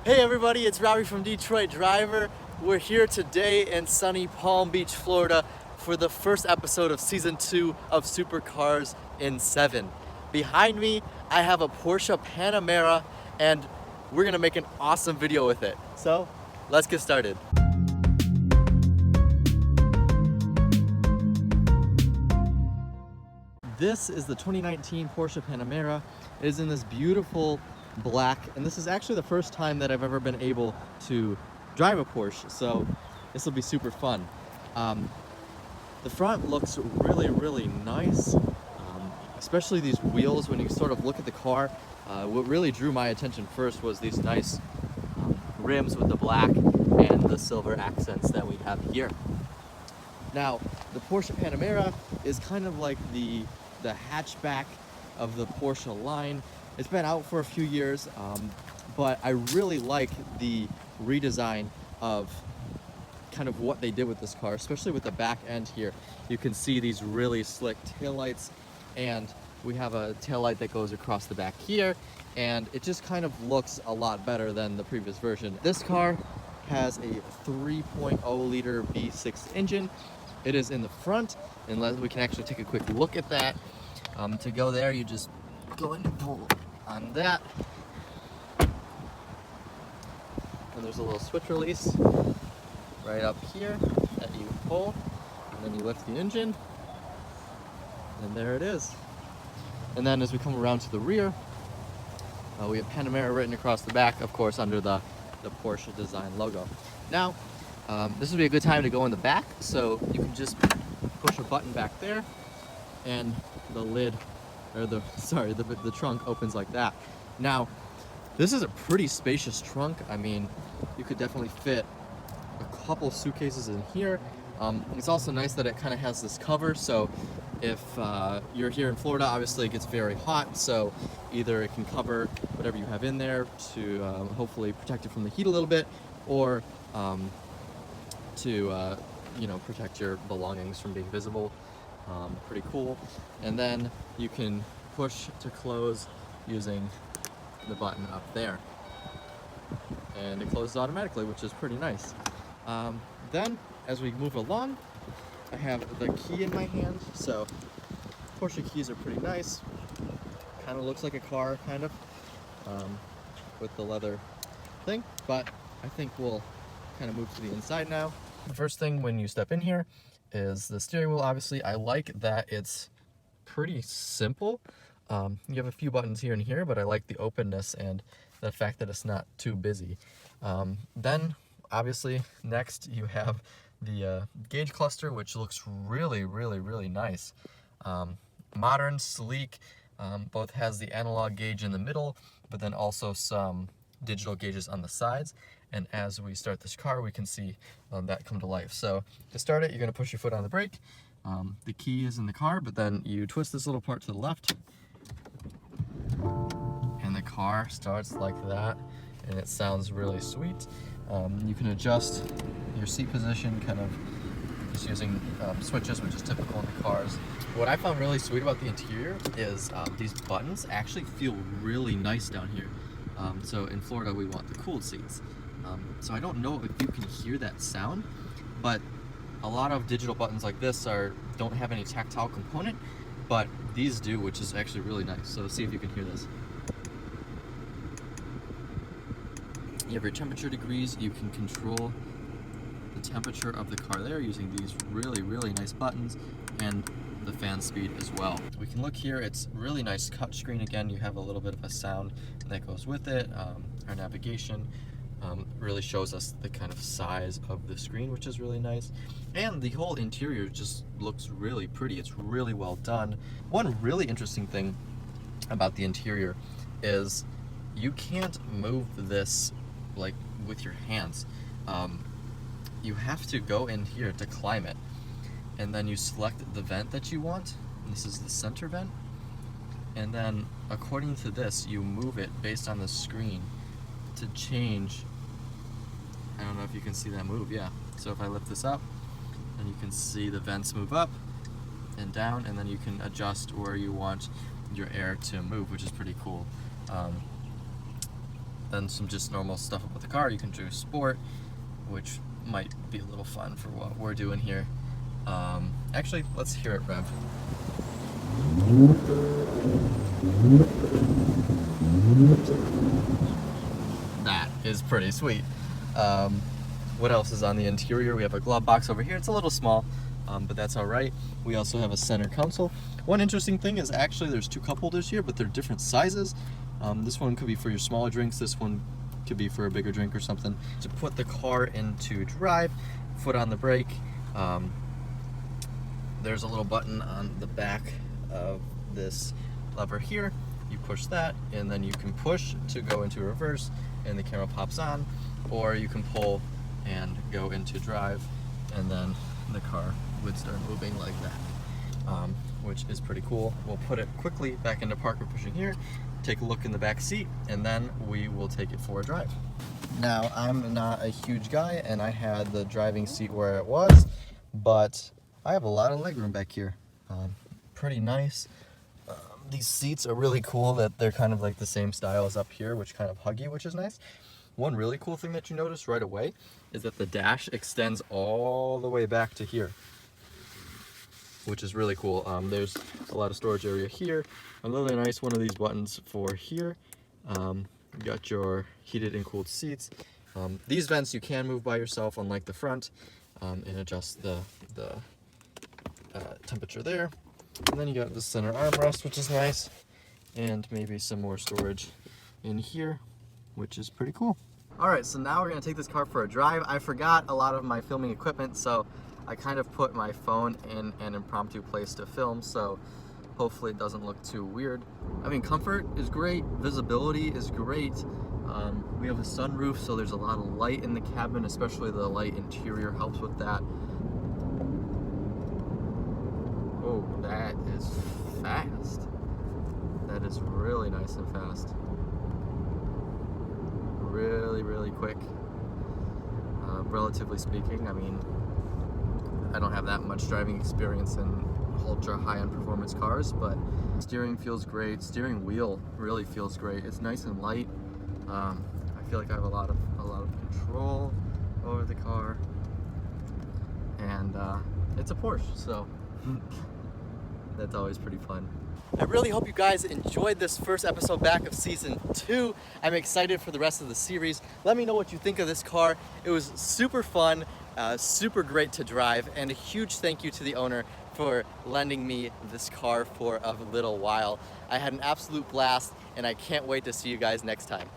Hey everybody, it's Robbie from Detroit Driver. We're here today in sunny Palm Beach, Florida for the first episode of season 2 of Supercars in 7. Behind me, I have a Porsche Panamera and we're gonna make an awesome video with it. So, let's get started. This is the 2019 Porsche Panamera. It is in this beautiful black, and this is actually the first time that I've ever been able to drive a Porsche, so this will be super fun. The front looks really nice, especially these wheels. When you sort of look at the car, what really drew my attention first was these nice rims with the black and the silver accents that we have here. Now, the Porsche Panamera is kind of like the hatchback of the Porsche line. It's been out for a few years, but I really like the redesign of kind of what they did with this car, especially with the back end here. You can see these really slick taillights, and we have a taillight that goes across the back here, and it just kind of looks a lot better than the previous version. This car has a 3.0 liter V6 engine. It is in the front, and we can actually take a quick look at that. To go there, you just go and pull on that, and there's a little switch release right up here that you pull, and then you lift the engine, and there it is. And then as we come around to the rear, we have Panamera written across the back, of course under the Porsche design logo. Now, this would be a good time to go in the back, so you can just push a button back there, and the lid, or the trunk opens like that. Now, this is a pretty spacious trunk. I mean, you could definitely fit a couple suitcases in here. It's also nice that it kind of has this cover, so if you're here in Florida, obviously it gets very hot, so either it can cover whatever you have in there to hopefully protect it from the heat a little bit, or to protect your belongings from being visible. Pretty cool. And then you can push to close using the button up there, and it closes automatically, which is pretty nice. Then as we move along, I have the key in my hand. So Porsche keys are pretty nice, kind of looks like a car with the leather thing, but I think we'll kind of move to the inside now. The first thing when you step in here is the steering wheel. Obviously, I like that it's pretty simple. You have a few buttons here and here, but I like the openness and the fact that it's not too busy. Then, obviously, next you have the gauge cluster, which looks really nice. Modern, sleek, both has the analog gauge in the middle, but then also some digital gauges on the sides. And as we start this car, we can see that come to life. So to start it, you're going to push your foot on the brake. The key is in the car, but then you twist this little part to the left, and the car starts like that, and it sounds really sweet. You can adjust your seat position kind of just using switches, which is typical in the cars. What I found really sweet about the interior is these buttons actually feel really nice down here. So in Florida, we want the cooled seats. So I don't know if you can hear that sound, but a lot of digital buttons like this don't have any tactile component, but these do, which is actually really nice. So see if you can hear this. You have your temperature degrees. You can control the temperature of the car there using these really nice buttons, and the fan speed as well. We can look here. It's really nice touch screen. Again, you have a little bit of a sound that goes with it. Our navigation really shows us the kind of size of the screen, which is really nice. And the whole interior just looks really pretty. It's really well done. One really interesting thing about the interior is you can't move this like with your hands. You have to go in here to climb it, and then you select the vent that you want. This is the center vent, and then according to this, you move it based on the screen to change. I don't know if you can see that move. Yeah, so if I lift this up, then you can see the vents move up and down, and then you can adjust where you want your air to move, which is pretty cool. then some just normal stuff about the car. You can do sport, which might be a little fun for what we're doing here. Actually, let's hear it rev. That is pretty sweet. What else is on the interior? We have a glove box over here. It's a little small, but that's all right. We also have a center console. One interesting thing is actually there's two cup holders here, but they're different sizes. This one could be for your smaller drinks. This one could be for a bigger drink or something. To put the car into drive, foot on the brake, there's a little button on the back of this lever here. You push that, and then you can push to go into reverse, and the camera pops on, or you can pull and go into drive, and then the car would start moving like that, which is pretty cool. We'll put it quickly back into park. We're pushing here, take a look in the back seat, and then we will take it for a drive. Now, I'm not a huge guy, and I had the driving seat where it was, but I have a lot of legroom back here. Pretty nice. These seats are really cool that they're kind of like the same style as up here, which kind of hug you, which is nice. One really cool thing that you notice right away is that the dash extends all the way back to here, which is really cool. There's a lot of storage area here. Another nice one of these buttons for here. You got your heated and cooled seats. These vents you can move by yourself, unlike the front, and adjust the temperature there. And then you got the center armrest, which is nice, and maybe some more storage in here, which is pretty cool. All right, so now we're gonna take this car for a drive. I forgot a lot of my filming equipment, so I kind of put my phone in an impromptu place to film, so hopefully it doesn't look too weird. I mean, comfort is great, visibility is great. We have a sunroof, so there's a lot of light in the cabin, especially the light interior helps with that. Oh, that is fast. That is really nice and fast. Really, really quick. Relatively speaking, I mean, I don't have that much driving experience in ultra high-end performance cars, but steering feels great. Steering wheel really feels great. It's nice and light. I feel like I have a lot of control over the car, and it's a Porsche, so that's always pretty fun. I really hope you guys enjoyed this first episode back of season 2. I'm excited for the rest of the series. Let me know what you think of this car. It was super fun, super great to drive, and a huge thank you to the owner for lending me this car for a little while. I had an absolute blast, and I can't wait to see you guys next time.